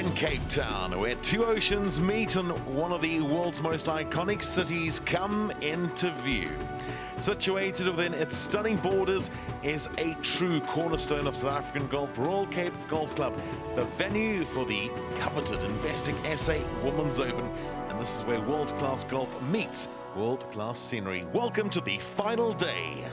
in Cape Town, where two oceans meet and one of the world's most iconic cities come into view. Situated within its stunning borders is a true cornerstone of South African golf, Royal Cape Golf Club, the venue for the coveted Investec SA Women's Open. And this is where world-class golf meets world-class scenery. Welcome to the final day.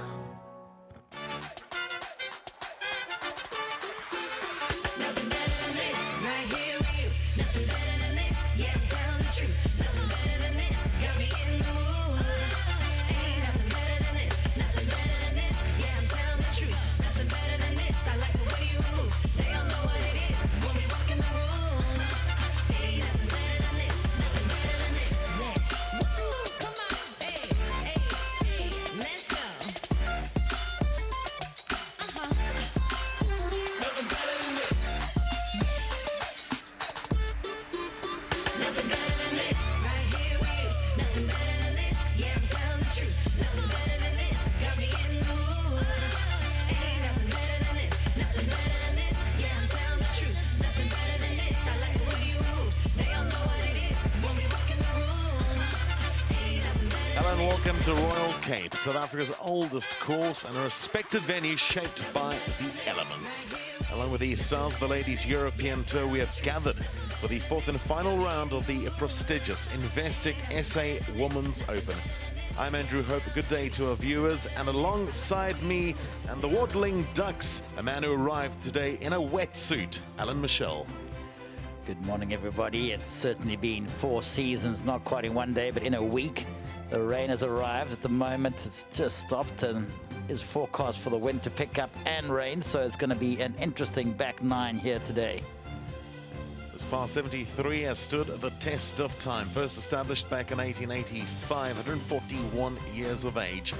Welcome to Royal Cape, South Africa's oldest course and a respected venue shaped by the elements. Along with the stars of the Ladies European Tour, we have gathered for the fourth and final round of the prestigious Investec SA Women's Open. I'm Andrew Hope. Good day to our viewers, and alongside me and the waddling ducks, a man who arrived today in a wetsuit, Alan Michelle. Good morning, everybody. It's certainly been 4 seasons, not quite in one day, but in a week. The rain has arrived. At the moment, it's just stopped and is forecast for the wind to pick up and rain, so it's going to be an interesting back 9 here today. This par 73 has stood the test of time. First established back in 1885, 141 years of age.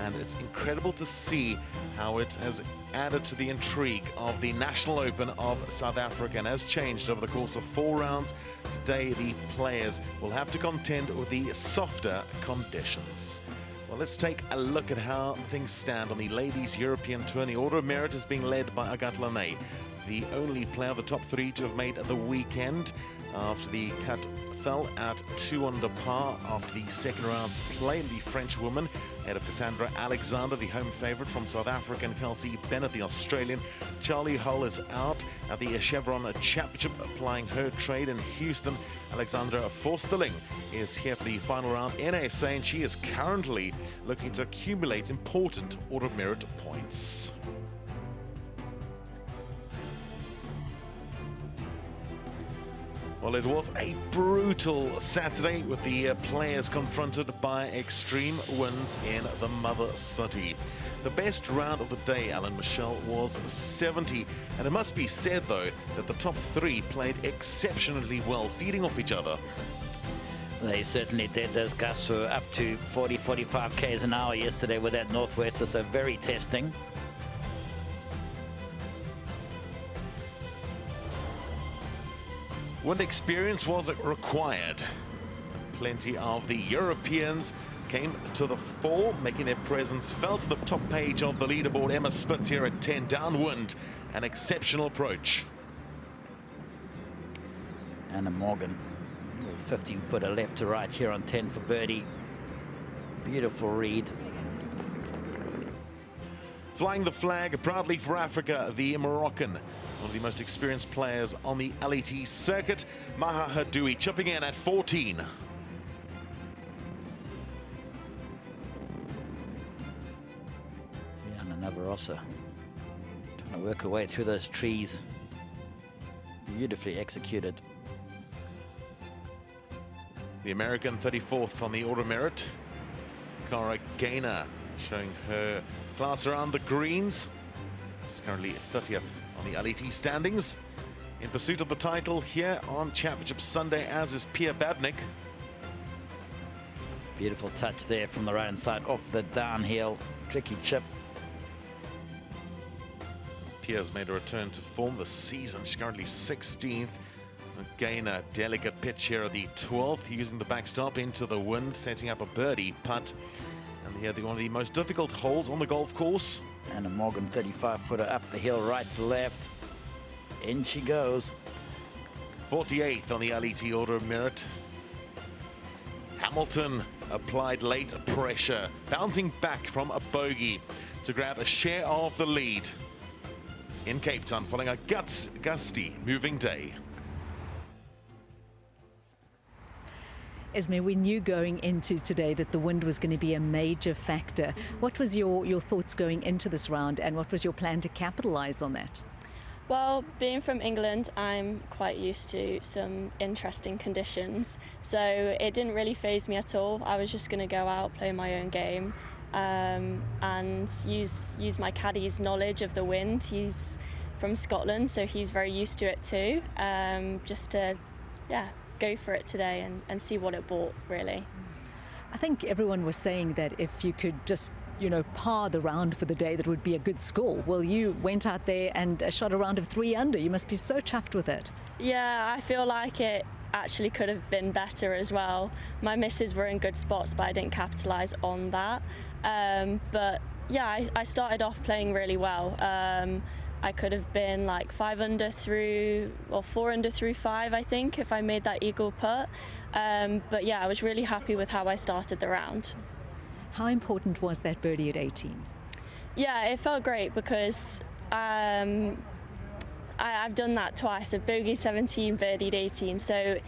And it's incredible to see how it has added to the intrigue of the National Open of South Africa and has changed over the course of 4 rounds. Today, the players will have to contend with the softer conditions. Well, let's take a look at how things stand on the Ladies European Tour. The Order of Merit is being led by Agathe, the only player of the top 3 to have made the weekend after the cut fell at 2 under par after the second round's play. The French woman ahead of Casandra Alexander, the home favourite from South Africa, and Kelsey Bennett, the Australian. Charlie Hull is out at the Chevron Championship, applying her trade in Houston. Alexandra Forsterling is here for the final round in SA, and she is currently looking to accumulate important Order of Merit points. Well, it was a brutal Saturday with the players confronted by extreme winds in the mother city. The best round of the day, Alan Michelle, was 70. And it must be said, though, that the top 3 played exceptionally well, feeding off each other. They certainly did. Those gusts were up to 40-45 k's an hour yesterday with that northwester, so very testing. Wind experience was required. Plenty of the Europeans came to the fore, making their presence felt to the top page of the leaderboard. Emma Spitz here at 10, downwind, an exceptional approach. Anna Morgan, 15-footer left to right here on 10 for birdie. Beautiful read. Flying the flag proudly for Africa, the Moroccan, one of the most experienced players on the LET circuit, Maha Hadoui, chipping in at 14. Brianna Navarrosa trying to work her way through those trees. Beautifully executed. The American 34th on the Order of Merit, Cara showing her class around the greens. She's currently 30th on the LET standings. In pursuit of the title here on Championship Sunday, as is Pia Babnik. Beautiful touch there from the right-hand side off the downhill. Tricky chip. Pia's made a return to form this season. She's currently 16th. Again, a delicate pitch here at the 12th, using the backstop into the wind, setting up a birdie putt. And here, one of the most difficult holes on the golf course. And a Morgan 35-footer up the hill, right to left. In she goes. 48th on the LET order of merit. Hamilton applied late pressure, bouncing back from a bogey to grab a share of the lead in Cape Town following a gusty moving day. Esme, we knew going into today that the wind was going to be a major factor. What was your thoughts going into this round, and what was your plan to capitalize on that? Well, being from England, I'm quite used to some interesting conditions, so it didn't really faze me at all. I was just going to go out, play my own game, and use my caddy's knowledge of the wind. He's from Scotland, so he's very used to it too, just to, go for it today and see what it brought, really. I think everyone was saying that if you could just par the round for the day, that would be a good score. Well, you went out there and shot a round of 3 under. You must be so chuffed with it. Yeah, I feel like it actually could have been better as well. My misses were in good spots, but I didn't capitalise on that. But yeah, I started off playing really well. I could have been like 5 under through, or 4 under through 5, I think, if I made that eagle putt. But yeah, I was really happy with how I started the round. How important was that birdie at 18? Yeah, it felt great because I've done that twice, a bogey 17, birdied 18, so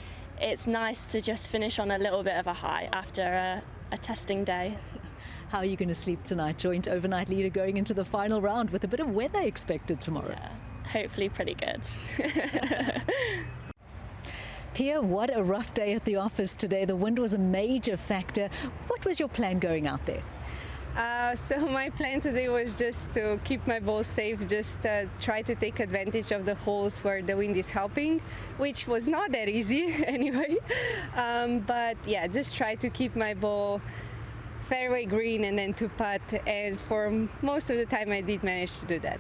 it's nice to just finish on a little bit of a high after a testing day. How are you going to sleep tonight? Joint overnight leader going into the final round with a bit of weather expected tomorrow. Yeah, hopefully pretty good. Pia, what a rough day at the office today. The wind was a major factor. What was your plan going out there? So my plan today was just to keep my ball safe, just try to take advantage of the holes where the wind is helping, which was not that easy anyway. But yeah, just try to keep my ball fairway green and then to putt, and for most of the time I did manage to do that.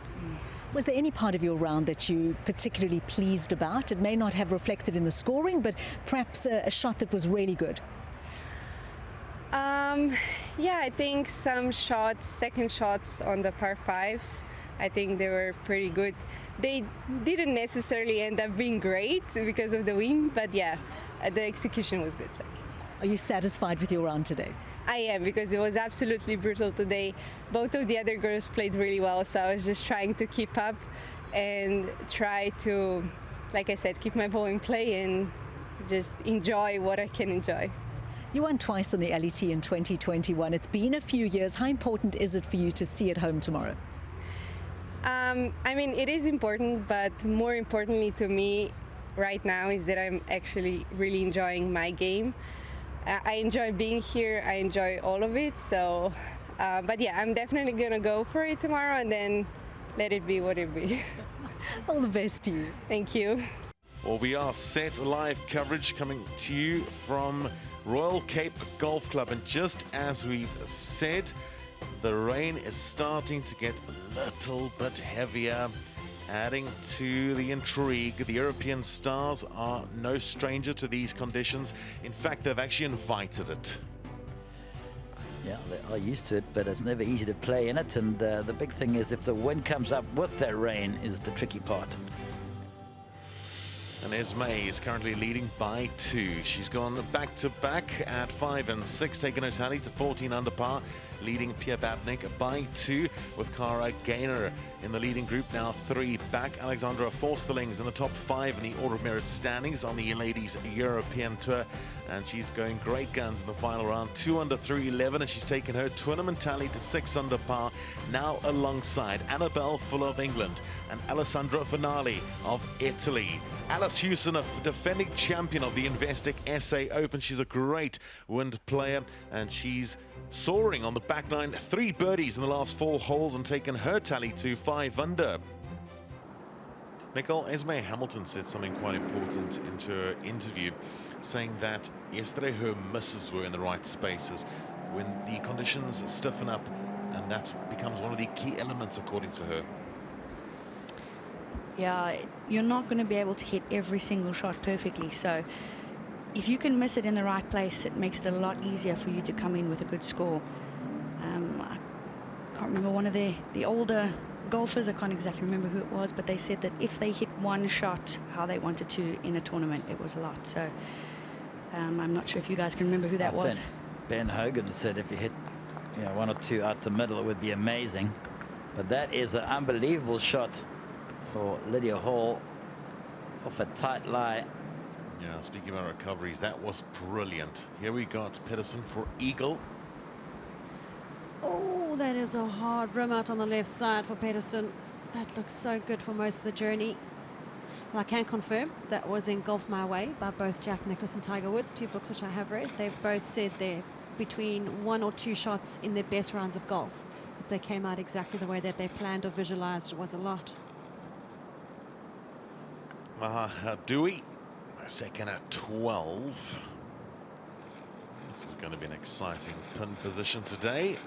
Was there any part of your round that you particularly pleased about? It may not have reflected in the scoring, but perhaps a shot that was really good. Yeah, I think some shots, second shots on the par 5s, I think they were pretty good. They didn't necessarily end up being great because of the wind, but yeah, the execution was good. So. Are you satisfied with your round today? I am, because it was absolutely brutal today. Both of the other girls played really well, so I was just trying to keep up and try to, like I said, keep my ball in play and just enjoy what I can enjoy. You won twice on the LET in 2021. It's been a few years. How important is it for you to see it home tomorrow? I mean, it is important, but more importantly to me right now is that I'm actually really enjoying my game. I enjoy being here. I enjoy all of it. So, but yeah, I'm definitely going to go for it tomorrow and then let it be what it be. All the best to you. Thank you. Well, we are set live coverage coming to you from Royal Cape Golf Club. And just as we've said, the rain is starting to get a little bit heavier, adding to the intrigue. The European stars are no stranger to these conditions. In fact, they've actually invited it. Yeah, they are used to it, but it's never easy to play in it. And the big thing is if the wind comes up with that rain is the tricky part. And Esme is currently leading by 2. She's gone back-to-back at 5 and 6, taking her tally to 14 under par, leading Pia Babnik by 2, with Cara Gaynor in the leading group, now 3 back. Alexandra Forsterling's in the top 5 in the Order of Merit standings on the Ladies European Tour, and she's going great guns in the final round, 2 under through 11, and she's taken her tournament tally to 6 under par, now alongside Annabell Fuller of England and Alessandra Finale of Italy. Alice Hewson, a defending champion of the Investec SA Open. She's a great wind player, and she's soaring on the back nine. 3 birdies in the last 4 holes and taken her tally to 5 under. Nicole, Esme Hamilton said something quite important into her interview, saying that yesterday her misses were in the right spaces. When the conditions stiffen up, and that becomes one of the key elements according to her. Yeah, you're not going to be able to hit every single shot perfectly, so if you can miss it in the right place, it makes it a lot easier for you to come in with a good score. I can't remember, one of the older golfers, I can't exactly remember who it was, but they said that if they hit one shot how they wanted to in a tournament, it was a lot. So I'm not sure if you guys can remember who that was. Ben Hogan said if you hit, you know, one or two out the middle, it would be amazing. But that is an unbelievable shot for Lydia Hall off a tight lie. Yeah, speaking about recoveries, that was brilliant. Here we got Pedersen for eagle. Oh, that is a hard rim out on the left side for Pedersen. That looks so good for most of the journey. Well, I can confirm that was in Golf My Way by both Jack Nicklaus and Tiger Woods, 2 books which I have read. They've both said they're between 1 or 2 shots in their best rounds of golf. If they came out exactly the way that they planned or visualized, it was a lot. Dewey, second at 12. This is going to be an exciting pin position today.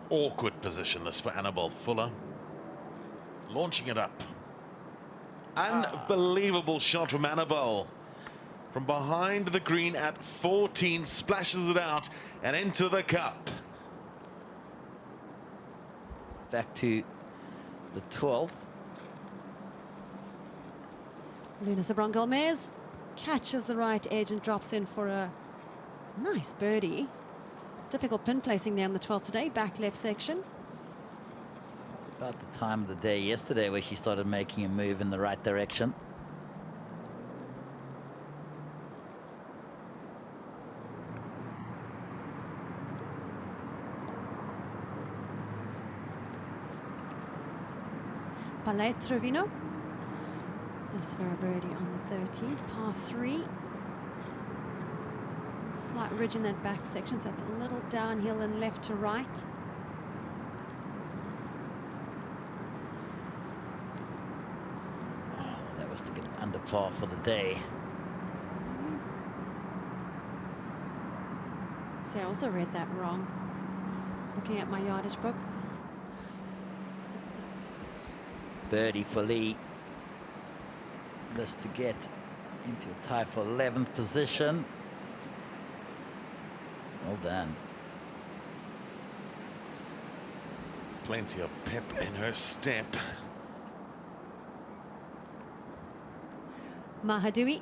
Awkward position this for Annabell Fuller. Launching it up. Unbelievable shot from Annabell. From behind the green at 14, splashes it out and into the cup. Back to the 12th. Luna Sabron Gomez catches the right edge and drops in for a nice birdie. Difficult pin placing there on the 12th today, back left section. About the time of the day yesterday where she started making a move in the right direction. Palais Trevino. This for a birdie on the 13th, par 3. Slight ridge in that back section, so it's a little downhill and left to right. That was to get under par for the day. See, I also read that wrong. Looking at my yardage book. Birdie for Lee. This to get into a tie for 11th position. Well done. Plenty of pep in her step. Mahadui,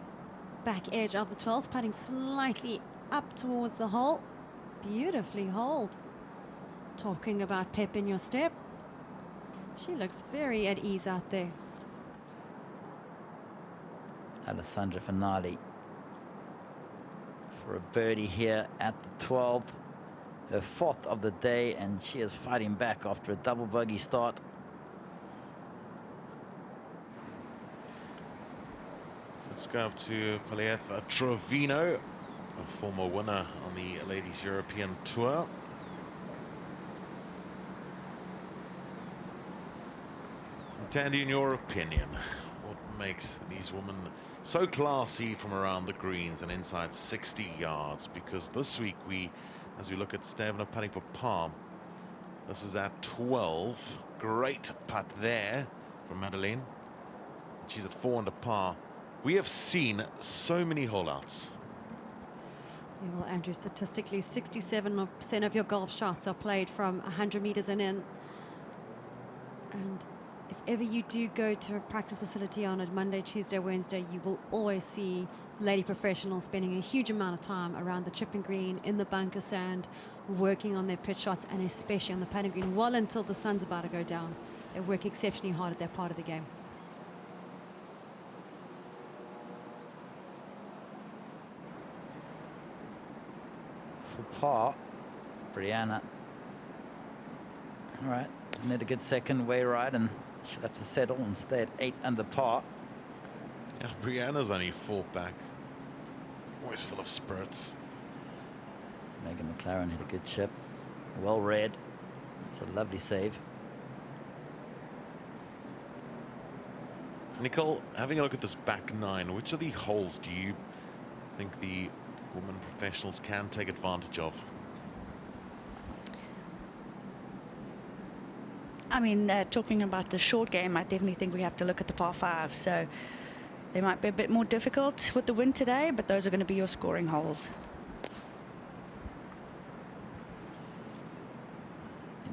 back edge of the 12th, putting slightly up towards the hole. Beautifully holed. Talking about pep in your step. She looks very at ease out there. Alessandra Finale for a birdie here at the 12th. Her 4th of the day, and she is fighting back after a double bogey start. Let's go up to Palais Trevino, a former winner on the Ladies European Tour. Tandy, in your opinion, what makes these women so classy from around the greens and inside 60 yards? Because this week, as we look at Stevena putting for par, this is at 12. Great putt there from Madeleine. She's at 4 under par. We have seen so many holeouts. Yeah, well, Andrew, statistically, 67% of your golf shots are played from 100 meters and in. And if ever you do go to a practice facility on a Monday, Tuesday, Wednesday, you will always see lady professionals spending a huge amount of time around the chipping green, in the bunker sand, working on their pitch shots, and especially on the putting green, well until the sun's about to go down. They work exceptionally hard at that part of the game. For par, Brianna. All right, made a good second way right, and she'll have to settle and stay at 8 under par. Yeah, Brianna's only 4 back. Always full of spurts. Megan McLaren hit a good chip. Well read. It's a lovely save. Nicole, having a look at this back 9, which of the holes do you think the women professionals can take advantage of? I mean, talking about the short game, I definitely think we have to look at the par 5. So they might be a bit more difficult with the wind today, but those are going to be your scoring holes.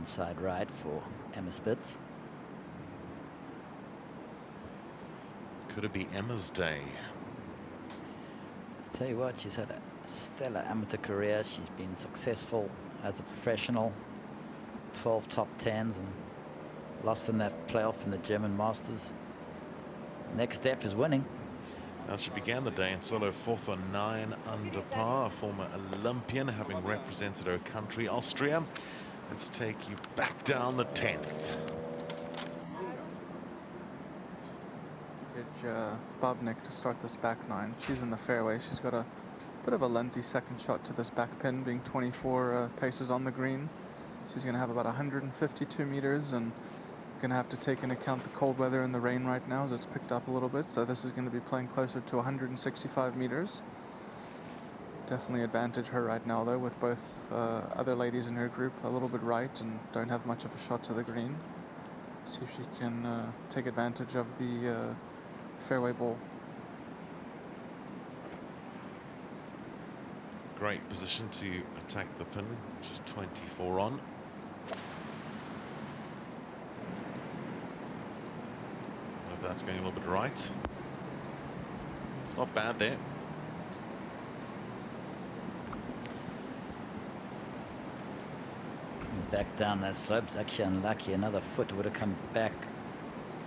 inside right for Emma Spitz. Could it be Emma's day? Tell you what, she's had a stellar amateur career. She's been successful as a professional, 12 top 10s, and lost in that playoff in the German Masters. Next step is winning. Now, she began the day in solo fourth on 9 under par, a former Olympian having represented her country, Austria. Let's take you back down the 10th. Babnik to start this back 9. She's in the fairway. She's got a bit of a lengthy second shot to this back pin, being 24 paces on the green. She's going to have about 152 meters, and going to have to take into account the cold weather and the rain right now as it's picked up a little bit. So this is going to be playing closer to 165 meters. Definitely advantage her right now, though, with both other ladies in her group a little bit right and don't have much of a shot to the green. See if she can take advantage of the fairway ball. Great position to attack the pin, which is 24 on. If that's going a little bit right. It's not bad there. Back down that slope's actually unlucky. Another foot would have come back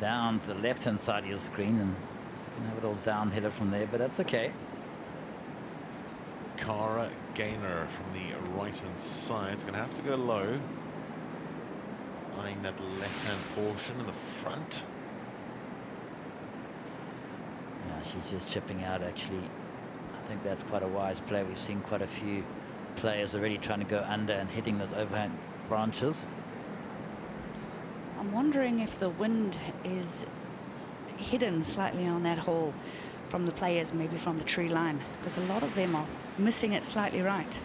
down to the left-hand side of your screen and have it all downhiller from there, but that's okay. Cara Gaynor from the right-hand side. It's going to have to go low. Eyeing that left-hand portion in the front. Yeah, she's just chipping out, actually. I think that's quite a wise play. We've seen quite a few players already trying to go under and hitting those overhand branches. I'm wondering if the wind is hidden slightly on that hole from the players, maybe from the tree line, because a lot of them are missing it slightly right.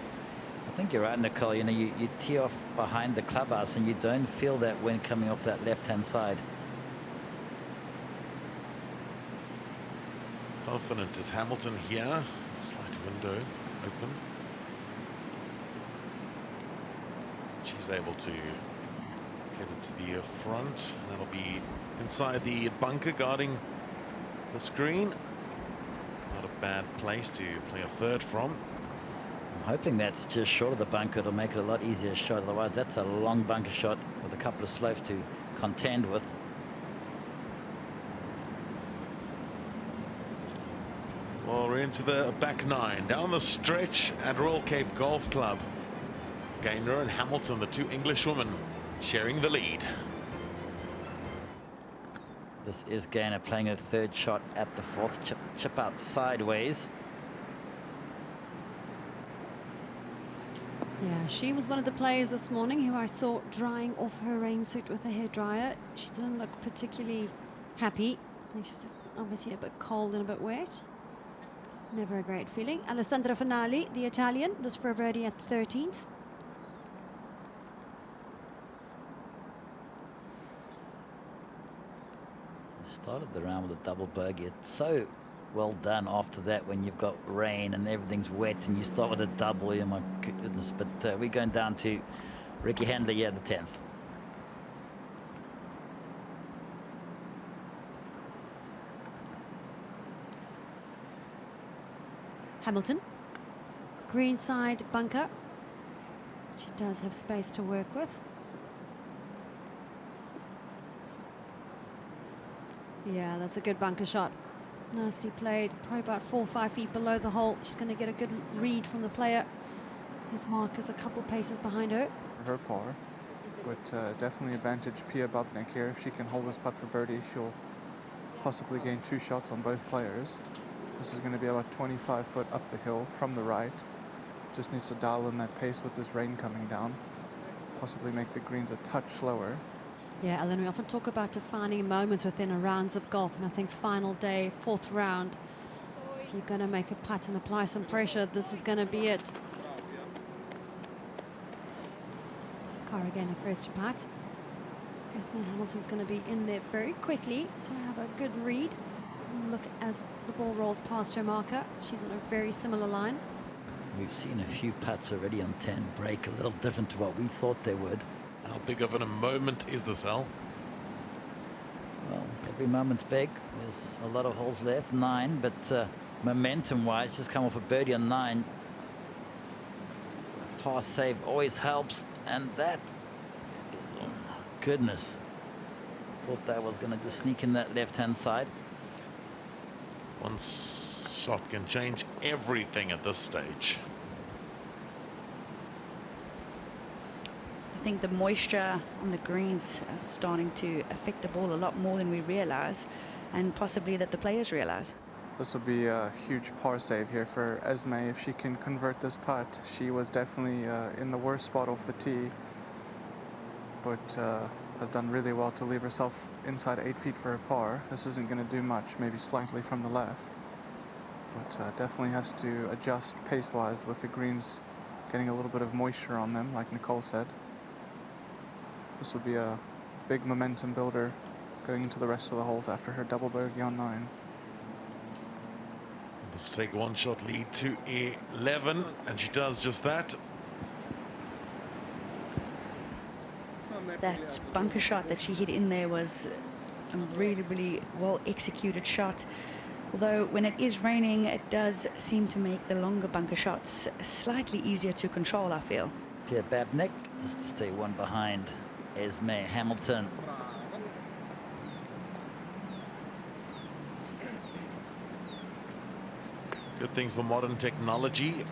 I think you're right, Nicole. You know, you tee off behind the clubhouse and you don't feel that wind coming off that left-hand side. Confident is Hamilton here. Slight window open. She's able to get it to the front. That'll be inside the bunker guarding the screen. Not a bad place to play a third from. I'm hoping that's just short of the bunker. It'll make it a lot easier shot. Otherwise, that's a long bunker shot with a couple of slopes to contend with. Well, we're into the back 9. Down the stretch at Royal Cape Golf Club. Gaynor and Hamilton, the two English women, sharing the lead. This is Gaynor playing her third shot at the fourth. Chip out sideways. Yeah, she was one of the players this morning who I saw drying off her rain suit with a hairdryer. She didn't look particularly happy. I think she's obviously a bit cold and a bit wet. Never a great feeling. Alessandra Finali, the Italian, this for a birdie at 13th. Started the round with a double bogey. It's so well done after that when you've got rain and everything's wet and you start with a double. Oh my goodness. But we're going down to Ricky Handler here at the 10th. Hamilton, greenside bunker. She does have space to work with. Yeah, that's a good bunker shot. Nicely played, probably about 4 or 5 feet below the hole. She's going to get a good read from the player. His mark is a couple paces behind her. Her par, but definitely advantage Pia Babnik here. If she can hold this putt for birdie, she'll possibly gain 2 shots on both players. This is going to be about 25 foot up the hill from the right. Just needs to dial in that pace with this rain coming down. Possibly make the greens a touch slower. Yeah, Ellen, we often talk about defining moments within a rounds of golf, and I think final day, 4th round, if you're going to make a putt and apply some pressure, this is going to be it. Cara again, a first putt. Esme Hamilton's going to be in there very quickly to have a good read. Look as the ball rolls past her marker. She's on a very similar line. We've seen a few putts already on 10 break a little different to what we thought they would. How big of a moment is this, Al? Well, every moment's big. There's a lot of holes left, 9, but momentum-wise, just come off a birdie on 9. Par save always helps, and that is, oh my goodness. Thought that was going to just sneak in that left-hand side. One shot can change everything at this stage. I think the moisture on the greens is starting to affect the ball a lot more than we realize, and possibly that the players realize. This would be a huge par save here for Esme if she can convert this putt. She was definitely in the worst spot off the tee, but has done really well to leave herself inside 8 feet for a par. This isn't going to do much, maybe slightly from the left, but definitely has to adjust pace-wise with the greens getting a little bit of moisture on them, like Nicole said. This would be a big momentum builder going into the rest of the holes after her double bogey on 9. Let's take a one-shot lead to 11, and she does just that. That bunker shot that she hit in there was a really, really well executed shot. Although when it is raining, it does seem to make the longer bunker shots slightly easier to control, I feel. Pierre Babnik is to stay one behind Esme Hamilton. Good thing for modern technology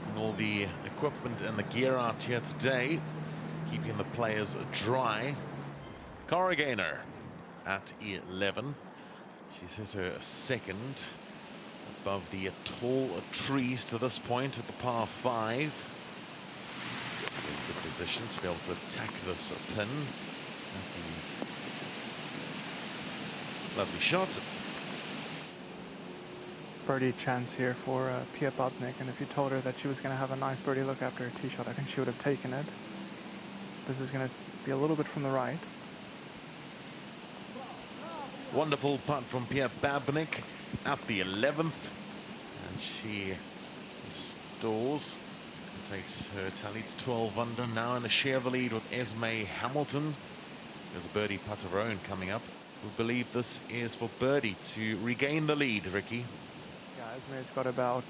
and all the equipment and the gear out here today, keeping the players dry. Cara Gaynor at 11. She's hit her second above the tall trees to this point at the par 5. In good position to be able to attack this pin. Lovely shot. Birdie chance here for Pia Babnik, and if you told her that she was going to have a nice birdie look after a tee shot, I think she would have taken it. This is going to be a little bit from the right. Wonderful putt from Pia Babnik at the 11th, and she restores and takes her tally to 12 under, now in a share of the lead with Esme Hamilton. There's a birdie putt of her own coming up. We believe this is for birdie to regain the lead, Ricky. Yeah, Esme's got about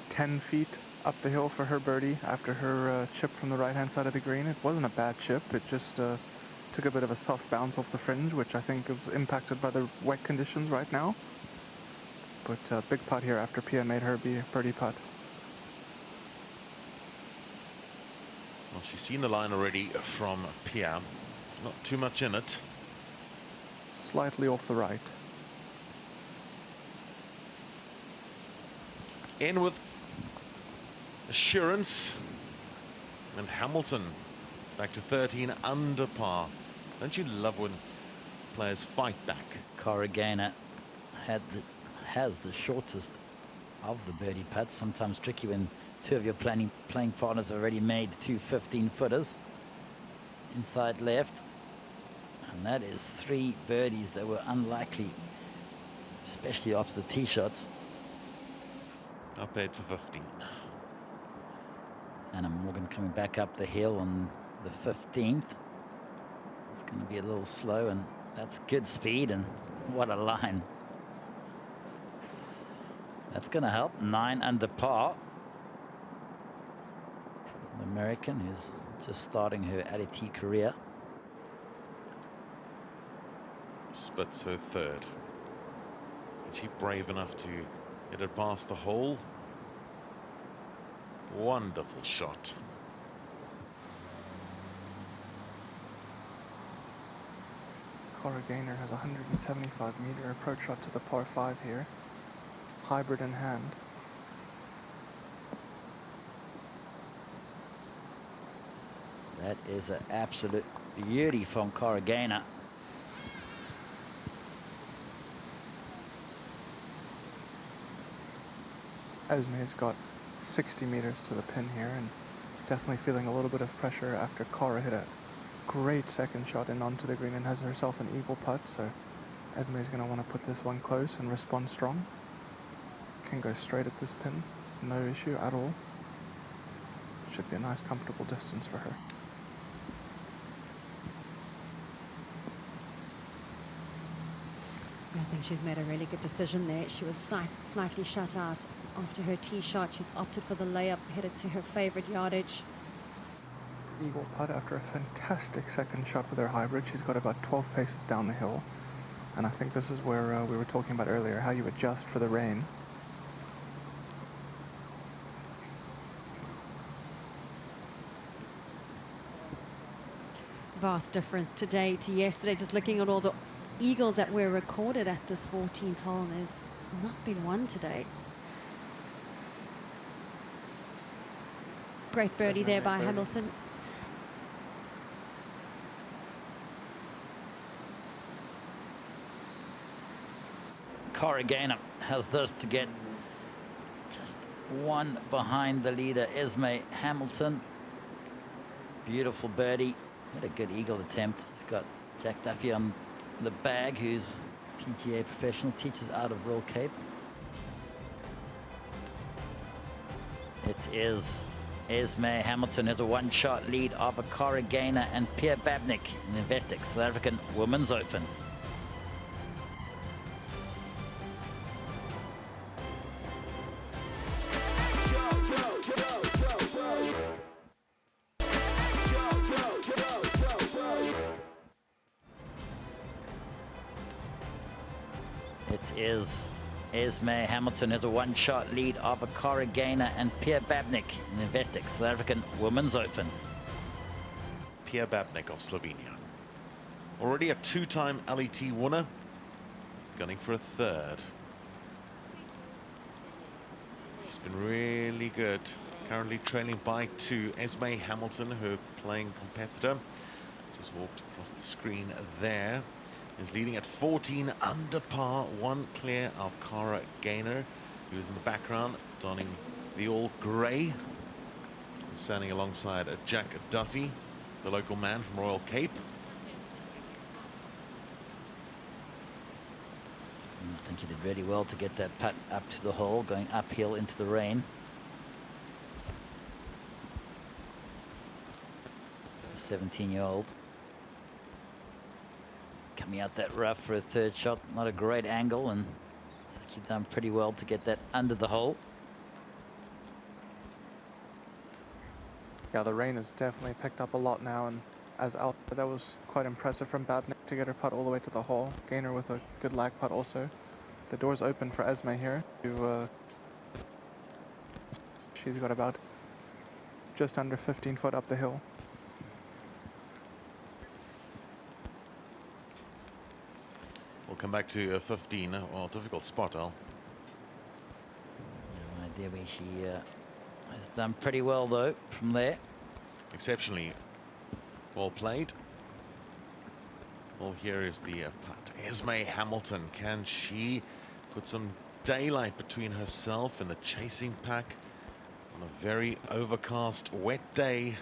10 feet up the hill for her birdie after her chip from the right-hand side of the green. It wasn't a bad chip, it just took a bit of a soft bounce off the fringe, which I think was impacted by the wet conditions right now. But big putt here after Pia made her birdie putt. Well, she's seen the line already from Pia. Not too much in it. Slightly off the right. In with assurance, and Hamilton back to 13 under par. Don't you love when players fight back? Cara Gaynor has the shortest of the birdie putts. Sometimes tricky when two of your playing partners have already made two 15-footers. Inside left. And that is 3 birdies that were unlikely, especially after the tee shots. Up there to 15. Anna Morgan coming back up the hill on the 15th. It's going to be a little slow, and that's good speed, and what a line. That's going to help. 9 under par. The American who's just starting her LET career. Spitz her third. Is she brave enough to hit it past the hole? Wonderful shot. Cara Gaynor has a 175-meter approach shot to the par 5 here. Hybrid in hand. That is an absolute beauty from Cara Gaynor. Esme's got 60 meters to the pin here, and definitely feeling a little bit of pressure after Cara hit a great second shot in onto the green and has herself an eagle putt, so Esme's going to want to put this one close and respond strong. Can go straight at this pin, no issue at all. Should be a nice comfortable distance for her. I think she's made a really good decision there. She was slightly shut out after her tee shot. She's opted for the layup, headed to her favorite yardage. Eagle putt after a fantastic second shot with her hybrid. She's got about 12 paces down the hill. And I think this is where we were talking about earlier, how you adjust for the rain. Vast difference today to yesterday. Just looking at all the eagles that were recorded at this 14th hole, there's not been one today. Great birdie there by Hamilton. Cara has this to get just one behind the leader, Esme Hamilton. Beautiful birdie. Had a good eagle attempt. He's got Jack Duffy on the bag, who's PGA professional, teaches out of Royal Cape. It is Esme Hamilton has a one-shot lead over Cara and Pierre Babnik in the Investec South African Women's Open. It is Esme Hamilton has a one-shot lead over Cara and Pierre Babnik in the Investec South African Women's Open. Pierre Babnik of Slovenia. Already a two-time LET winner, gunning for a third. She's been really good. Currently trailing by 2. Esme Hamilton, her playing competitor, just walked across the screen there. Is leading at 14 under par, 1 clear of Cara Gaynor, who's in the background donning the all grey and standing alongside Jack Duffy, the local man from Royal Cape. I think he did really well to get that putt up to the hole, going uphill into the rain. The 17-year-old. Coming out that rough for a third shot, not a great angle, and he's done pretty well to get that under the hole. Yeah, the rain has definitely picked up a lot now, and as Alpha, that was quite impressive from Babnik to get her putt all the way to the hole. Gaynor with a good lag putt also. The door's open for Esme here. She's got about just under 15 foot up the hill. We'll come back to 15. Well, difficult spot, Al. No idea where she has done pretty well though from there. Exceptionally well played. Well, here is the putt. Esme Hamilton, can she put some daylight between herself and the chasing pack on a very overcast, wet day?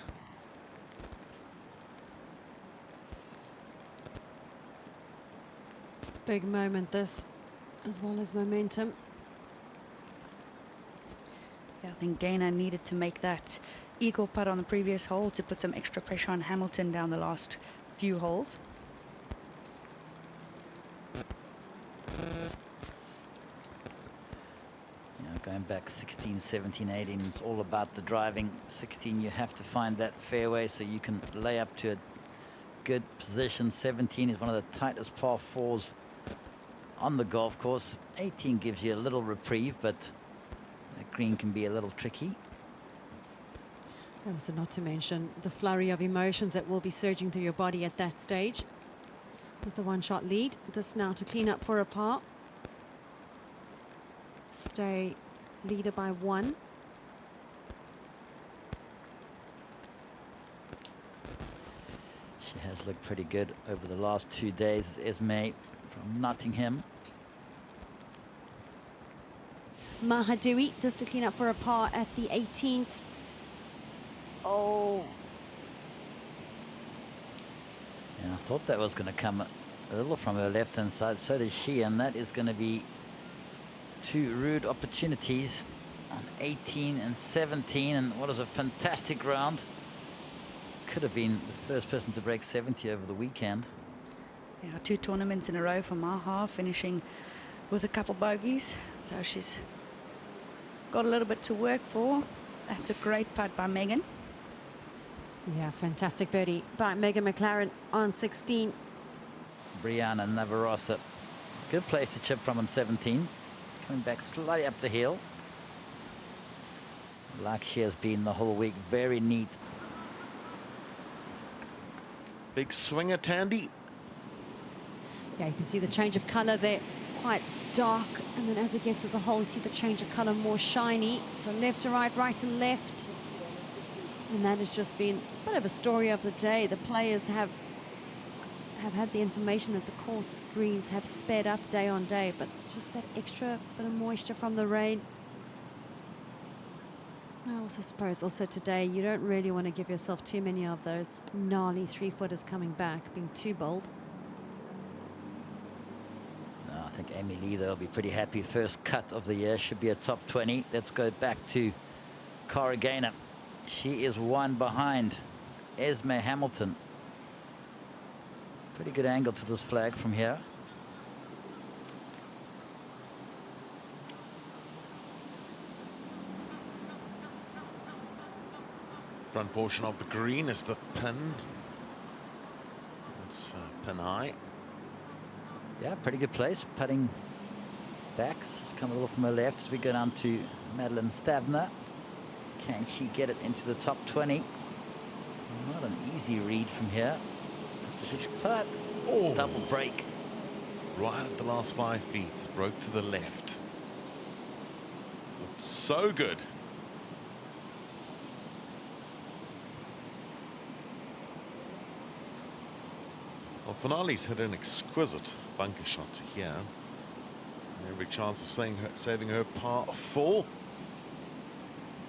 Big moment this, as well as momentum. Yeah, I think Gaynor needed to make that eagle putt on the previous hole to put some extra pressure on Hamilton down the last few holes. Going back 16, 17, 18, it's all about the driving. 16, you have to find that fairway so you can lay up to a good position. 17 is one of the tightest par 4s on the golf course. 18 gives you a little reprieve, but that green can be a little tricky. Also, not to mention the flurry of emotions that will be surging through your body at that stage. With the one-shot lead, this now to clean up for a par. Stay leader by 1. She has looked pretty good over the last 2 days. Esme from Nottingham. Mahadui, this to clean up for a par at the 18th. Oh. And I thought that was going to come a little from her left-hand side. So does she, and that is going to be 2 rude opportunities on 18 and 17. And what is a fantastic round. Could have been the first person to break 70 over the weekend. Yeah, 2 tournaments in a row for Maha, finishing with a couple bogeys. So she's got a little bit to work for. That's a great putt by Megan. Yeah, fantastic birdie by Megan McLaren on 16. Brianna Navarrosa. Good place to chip from on 17. Coming back slightly up the hill. Like she has been the whole week. Very neat. Big swinger, Tandy. Yeah, you can see the change of colour there, quite dark, and then as it gets to the hole, you see the change of colour more shiny. So left to right, right to left. And that has just been a bit of a story of the day. The players have had the information that the course greens have sped up day on day, but just that extra bit of moisture from the rain. I also suppose also today you don't really want to give yourself too many of those gnarly 3-footers coming back, being too bold. No, I think Amy Lee will be pretty happy. First cut of the year, should be a top 20. Let's go back to Cara. She is 1 behind Esme Hamilton. Pretty good angle to this flag from here. Front portion of the green is the pin. It's pin high. Yeah, pretty good place. Putting back. She's come a little from her left as we go down to Madeline Stavner. Can she get it into the top 20? Not an easy read from here. That's a good putt. Oh. Double break. Right at the last 5 feet. Broke to the left. Looked so good. Well, Finale's hit an exquisite bunker shot to here. Every chance of saving her par 4.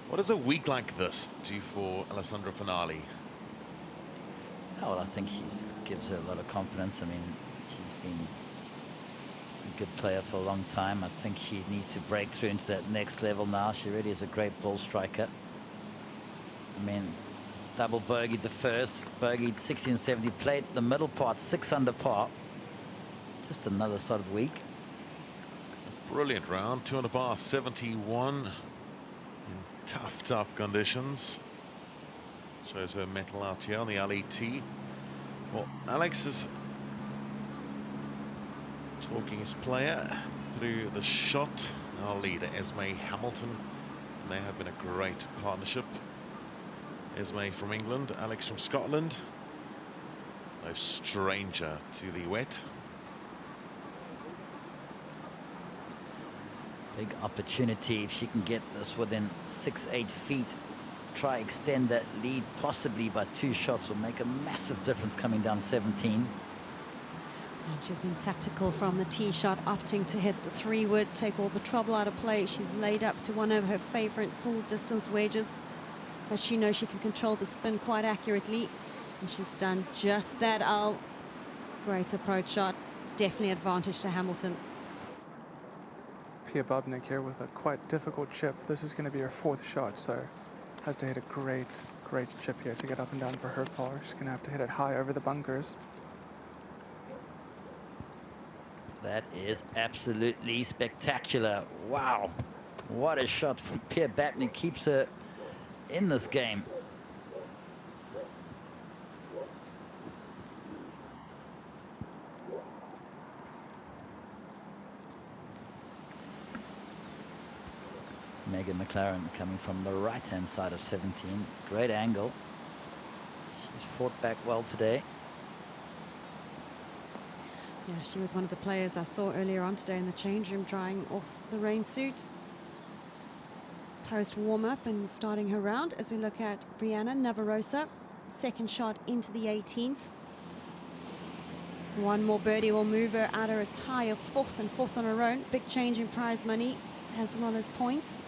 What does a week like this do for Alessandra Finale? Oh, well, I think she gives her a lot of confidence. I mean, she's been a good player for a long time. I think she needs to break through into that next level now. She really is a great ball striker. I mean, double bogeyed the first, bogeyed 16 70, played the middle part 6 under par. Just another solid week. Brilliant round, 2 under par 71 in tough conditions. Shows her metal out here on the LET. Well, Alex is talking his player through the shot. Our leader, Esme Hamilton. They have been a great partnership. Esme from England, Alex from Scotland. No stranger to the wet. Big opportunity if she can get this within 6-8 feet. Try extend that lead possibly by 2 shots will make a massive difference coming down 17. And she's been tactical from the tee shot, opting to hit the 3-wood, take all the trouble out of play. She's laid up to one of her favorite full distance wedges that she knows she can control the spin quite accurately, and she's done just that. Great approach shot, definitely advantage to Hamilton. Pia Babnik here with a quite difficult chip. This is going to be her 4th shot, so has to hit a great chip here to get up and down for her par. She's going to have to hit it high over the bunkers. That is absolutely spectacular. Wow, what a shot from Pia Babnik. Keeps her in this game. Megan McLaren coming from the right-hand side of 17. Great angle. She's fought back well today. Yeah, she was one of the players I saw earlier on today in the change room drying off the rain suit. Post warm-up and starting her round as we look at Brianna Navarrosa. 2nd shot into the 18th. One more birdie will move her out of a tie of 4th and 4th on her own. Big change in prize money as well as points.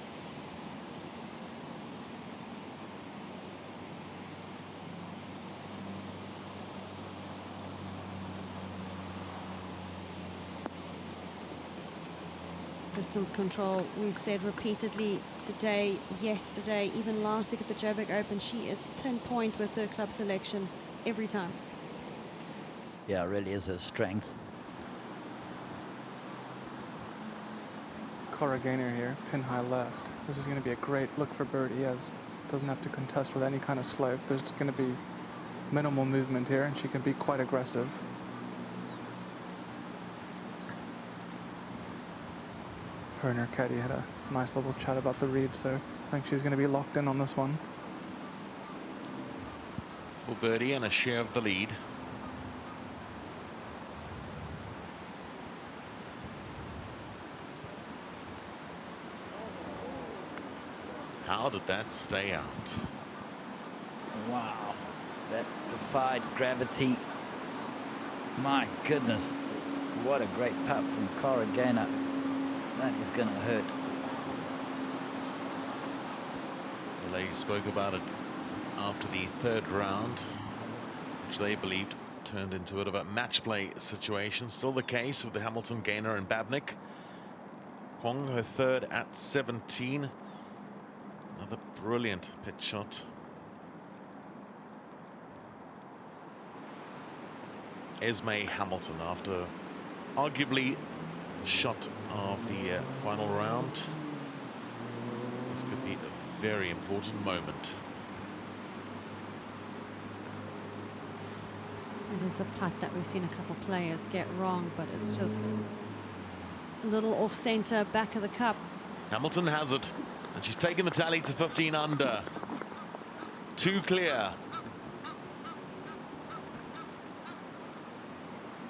Distance control, we've said repeatedly today, yesterday, even last week at the Joburg Open, she is pinpoint with her club selection every time. Yeah, it really is her strength. Cara here, pin high left. This is going to be a great look for birdie, as doesn't have to contest with any kind of slope. There's going to be minimal movement here, and she can be quite aggressive. Her and her caddy had a nice little chat about the read, so I think she's going to be locked in on this one. For birdie and a share of the lead. How did that stay out? Wow, that defied gravity. My goodness, what a great putt from Cara. That is going to hurt. The ladies spoke about it after the third round, which they believed turned into a bit of a match play situation. Still the case with the Hamilton, Gaynor and Babnik. Hong, her third at 17. Another brilliant pitch shot. Esme Hamilton, after arguably the shot of the final round. This could be a very important moment. It is a putt that we've seen a couple players get wrong, but it's just a little off center, back of the cup. Hamilton has it, and she's taken the tally to 15 under. 2 clear.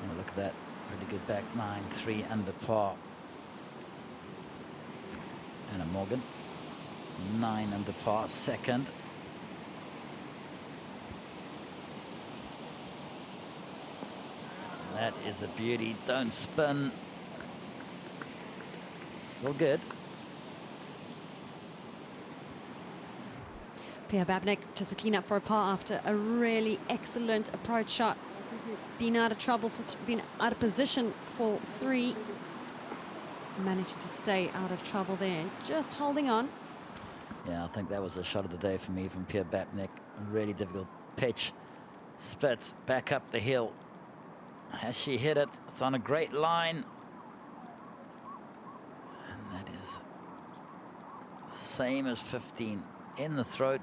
Oh, look at that, pretty good back nine, 3 under par. Anna Morgan, 9 under par, second. That is a beauty. Don't spin. Still good. Pia Babnik just a clean up for a par after a really excellent approach shot. Been out of trouble been out of position for 3. Managing to stay out of trouble there, just holding on. Yeah, I think that was a shot of the day for me from Pia Babnik. A really difficult pitch. Spitz back up the hill. Has she hit it? It's on a great line. And that is same as 15 in the throat.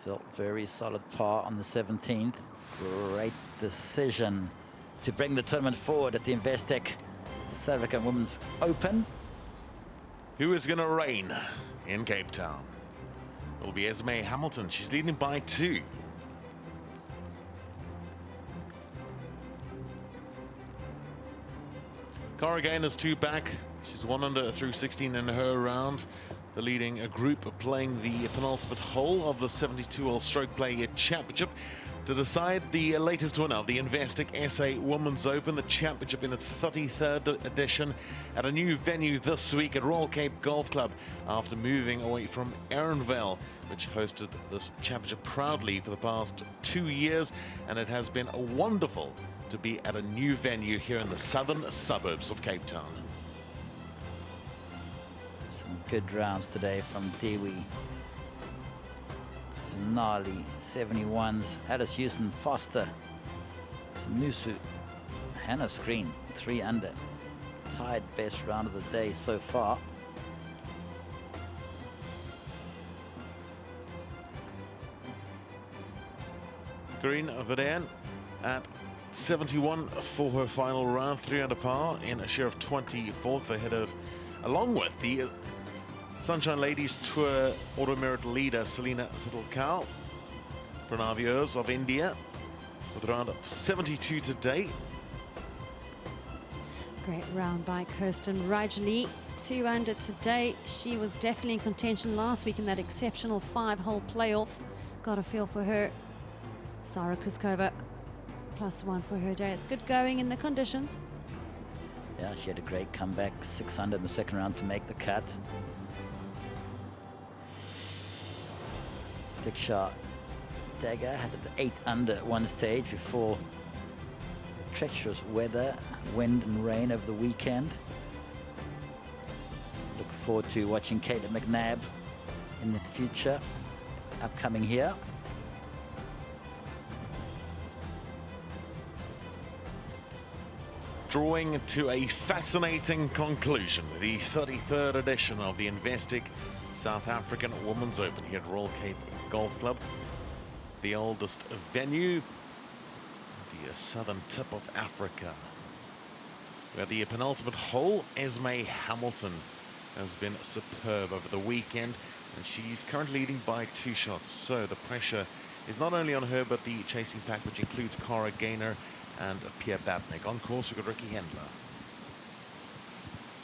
Still very solid par on the 17th. Great decision to bring the tournament forward at the Investec South African Women's Open. Who is going to reign in Cape Town? It will be Esme Hamilton. She's leading by 2. Cara is 2 back. She's 1 under through 16 in her round. The leading group are playing the penultimate hole of the 72-hole Stroke Play Championship to decide the latest winner of the Investec SA Women's Open, the championship in its 33rd edition, at a new venue this week at Royal Cape Golf Club, after moving away from Arendvale, which hosted this championship proudly for the past 2 years. And it has been wonderful to be at a new venue here in the southern suburbs of Cape Town. Some good rounds today from Dewey, Gnarly, 71s, Alice Houston, Foster, Musu, Hannah Screen, 3 under. Tied best round of the day so far. Green Verdan at 71 for her final round, 3 under par in a share of 24th, ahead of, along with the Sunshine Ladies Tour Auto Merit leader Selena Siddle-Kaur, Pranav of India, with a round of 72 today. Great round by Kirsten Rajli. 2 under today. She was definitely in contention last week in that exceptional 5-hole playoff. Got a feel for her. Sarah Kuskova, +1 for her day. It's good going in the conditions. Yeah, she had a great comeback, 6 under in the second round to make the cut. Diksha Dagger had it 8 under at one stage before treacherous weather, wind and rain over the weekend. Look forward to watching Caitlin McNabb in the future, upcoming here. drawing to a fascinating conclusion. The 33rd edition of the Investec South African Women's Open here at Royal Cape Golf Club. The oldest venue, the southern tip of Africa. Where the penultimate hole, Esme Hamilton, has been superb over the weekend, and she's currently leading by 2 shots. So the pressure is not only on her, but the chasing pack, which includes Cara and Babnik. On course, we've got Ricky Hendler.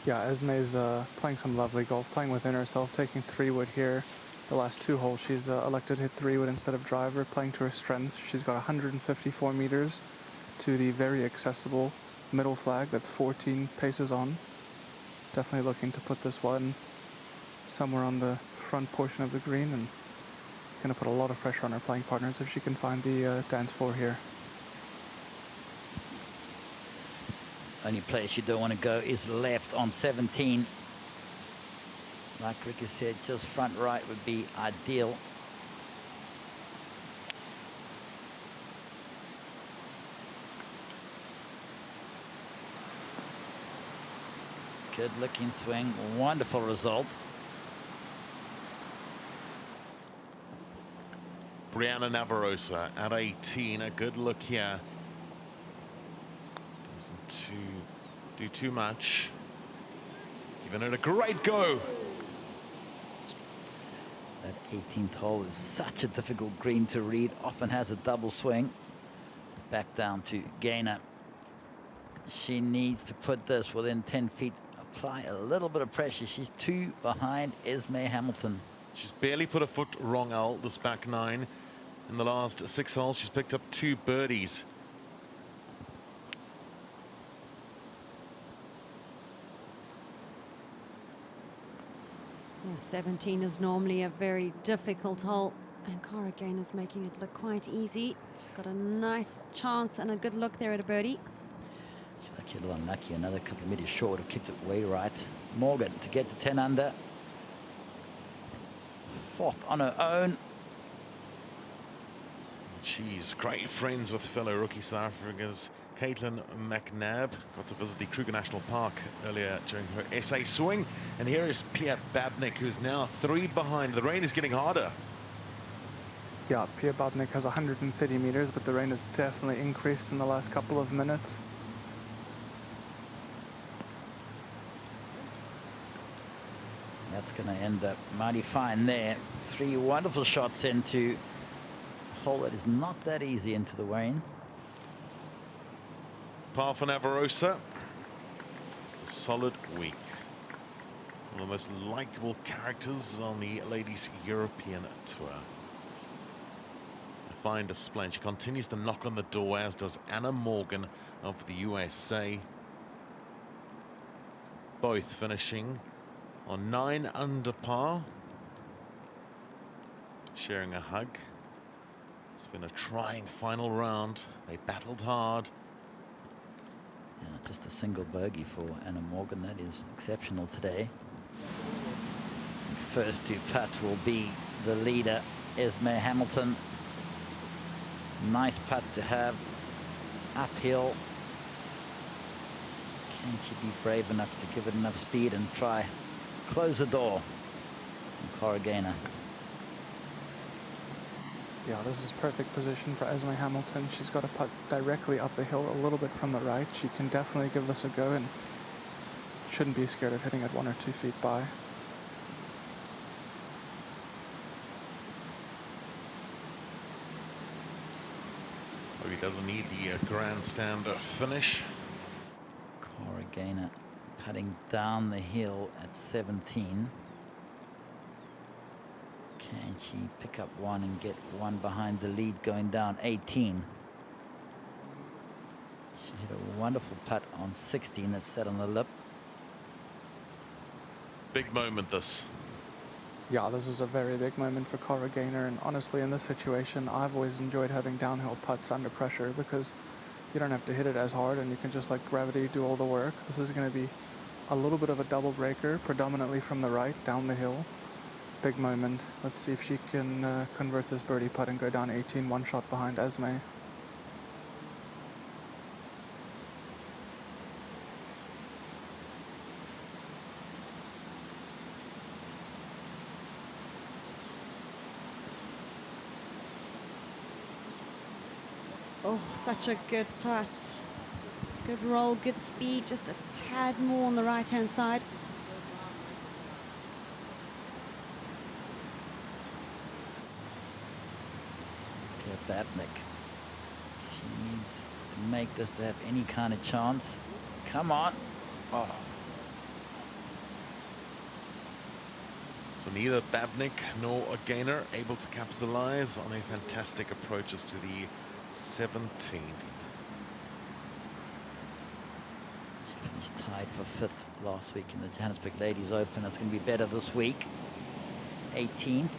Yeah, Esme's playing some lovely golf, playing within herself, taking 3-wood here. The last 2 holes, she's elected to hit 3-wood instead of driver, playing to her strengths. She's got 154 meters to the very accessible middle flag that's 14 paces on. Definitely looking to put this one somewhere on the front portion of the green, and going to put a lot of pressure on her playing partners if she can find the dance floor here. Only place you don't want to go is left on 17. Like Ricky said, just front right would be ideal. Good looking swing, wonderful result. Brianna Navarrosa at 18, a good look here. Doesn't do too much. Giving it a great go. That 18th hole is such a difficult green to read, often has a double swing. Back down to Gainer. She needs to put this within 10 feet. Apply a little bit of pressure. She's 2 behind Esme Hamilton. She's barely put a foot wrong, Al, this back 9. In the last 6 holes, she's picked up 2 birdies. Yeah, 17 is normally a very difficult hole, and Cara again is making it look quite easy. She's got a nice chance and a good look there at a birdie. She's actually a little unlucky. Another couple of meters short. Have kicked it way right. Morgan to get to 10 under. 4th on her own. She's great friends with fellow rookie South Africa's Caitlin McNabb. Got to visit the Kruger National Park earlier during her SA swing. And here is Babnik, who's now 3 behind. The rain is getting harder. Yeah, Babnik has 130 meters, but the rain has definitely increased in the last couple of minutes. That's going to end up mighty fine there. 3 wonderful shots into a hole that is not that easy into the rain. Par for Navarrosa. A solid week. One of the most likable characters on the Ladies European Tour. A fine display. She continues to knock on the door, as does Anna Morgan of the USA. Both finishing on 9 under par. Sharing a hug. It's been a trying final round. They battled hard. Yeah, just a single bogey for Anna Morgan. That is exceptional today. First to putt will be the leader, Esme Hamilton. Nice putt to have. Uphill. Can she be brave enough to give it enough speed and try close the door? Cara Gainer. Yeah, this is perfect position for Esme Hamilton. She's got to putt directly up the hill a little bit from the right. She can definitely give this a go and shouldn't be scared of hitting it 1 or 2 feet by. Oh, he doesn't need the grandstand finish. Cara Gainer putting down the hill at 17. Can she pick up 1 and get 1 behind the lead going down 18? She hit a wonderful putt on 16 that's set on the lip. Big moment this. Yeah, this is a very big moment for Cara Gainer, and honestly in this situation I've always enjoyed having downhill putts under pressure because you don't have to hit it as hard and you can just let gravity do all the work. This is going to be a little bit of a double breaker, predominantly from the right down the hill. Big moment. Let's see if she can convert this birdie putt and go down 18, 1 shot behind Esme. Oh, such a good putt. Good roll, good speed, just a tad more on the right-hand side. Babnik. She needs to make this to have any kind of chance. Come on. Oh. So neither Babnik nor Gainer able to capitalize on a fantastic approaches to the 17th. She finished tied for 5th last week in the Joburg Ladies Open. It's going to be better this week. 18th.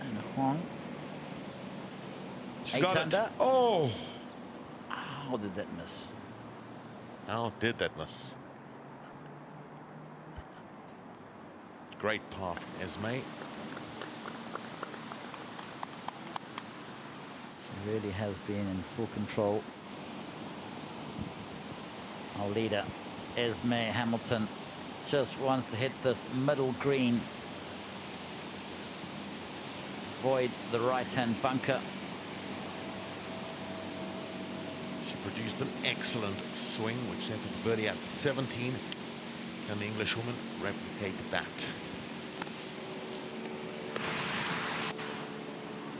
And Huang. She's got it. Oh! How did that miss? How did that miss? Great part, Esme. She really has been in full control. Our leader, Esme Hamilton, just wants to hit this middle green. Avoid the right-hand bunker. She produced an excellent swing, which sets up birdie at 17. Can the Englishwoman replicate that?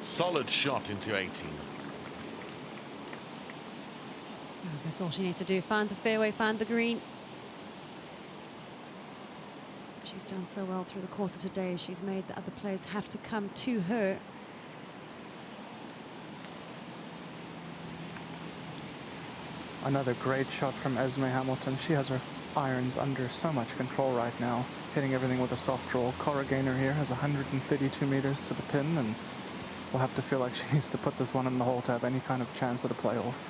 Solid shot into 18. Oh, that's all she needs to do. Find the fairway, find the green. She's done so well through the course of today. She's made the other players have to come to her. Another great shot from Esme Hamilton. She has her irons under so much control right now, hitting everything with a soft roll. Cara Gainer here has 132 meters to the pin, and will have to feel like she needs to put this one in the hole to have any kind of chance at a playoff.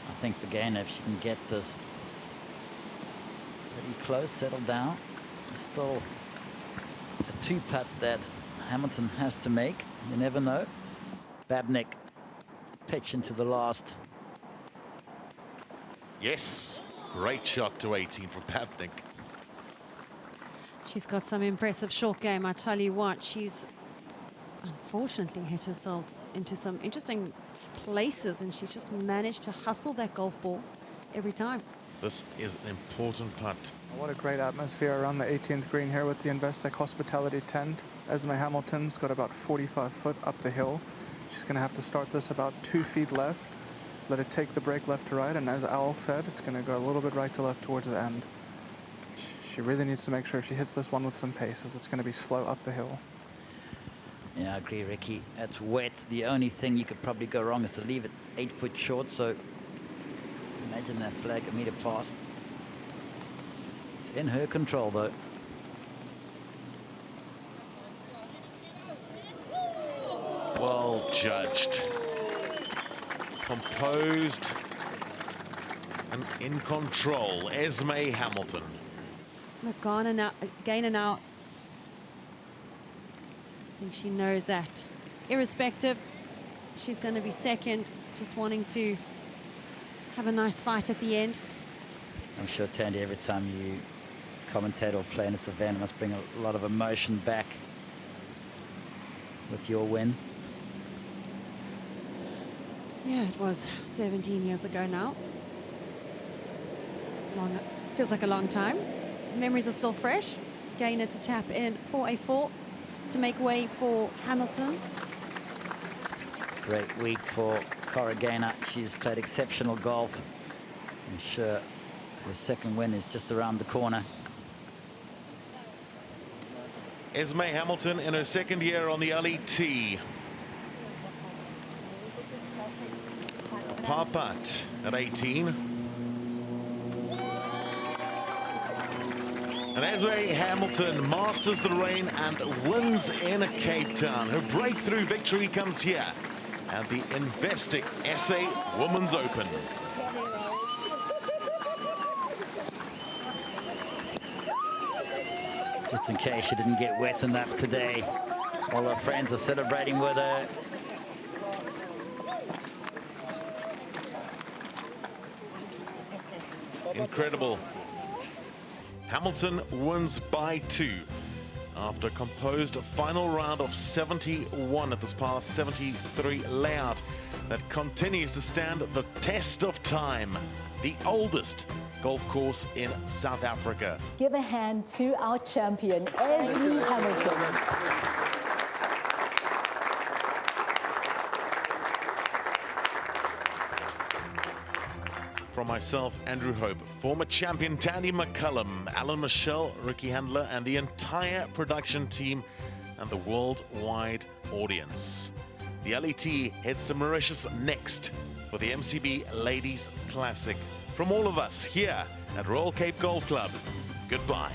I think for Gainer, if she can get this pretty close, settle down, still a 2-putt that Hamilton has to make. You never know. Babnik pitch into the last. Yes, great shot to 18 from Babnik. She's got some impressive short game, I tell you what. She's unfortunately hit herself into some interesting places, and she's just managed to hustle that golf ball every time. This is an important putt. What a great atmosphere around the 18th green here with the Investec hospitality tent. Esme Hamilton's got about 45 foot up the hill. She's going to have to start this about 2 feet left, let it take the break left to right, and as Al said, it's going to go a little bit right to left towards the end. She really needs to make sure she hits this one with some pace, as it's going to be slow up the hill. Yeah, I agree, Ricky. It's wet. The only thing you could probably go wrong is to leave it 8 foot short, so imagine that flag a meter past. It's in her control, though. Well judged. Composed and in control. Esme Hamilton. Gainer now. I think she knows that. Irrespective, she's going to be second, just wanting to have a nice fight at the end. I'm sure, Tandy, every time you commentate or play in this event, it must bring a lot of emotion back with your win. Yeah, it was 17 years ago now. Feels like a long time. Memories are still fresh. Gainer to tap in for a 4 to make way for Hamilton. Great week for Cara Gainer. She's played exceptional golf. I'm sure the second win is just around the corner. Esme Hamilton in her second year on the LET. Par putt at 18. And Esme Hamilton masters the rain and wins in Cape Town. Her breakthrough victory comes here at the Investec SA Women's Open. Just in case she didn't get wet enough today, all her friends are celebrating with her. Incredible. Hamilton wins by 2 after a composed final round of 71 at this par 73 layout that continues to stand the test of time. The oldest golf course in South Africa. Give a hand to our champion, Esme Hamilton. From myself, Andrew Hope, former champion Tandy McCullum, Alan Michelle, Ricky Handler, and the entire production team and the worldwide audience. The LET heads to Mauritius next for the MCB Ladies Classic. From all of us here at Royal Cape Golf Club, goodbye.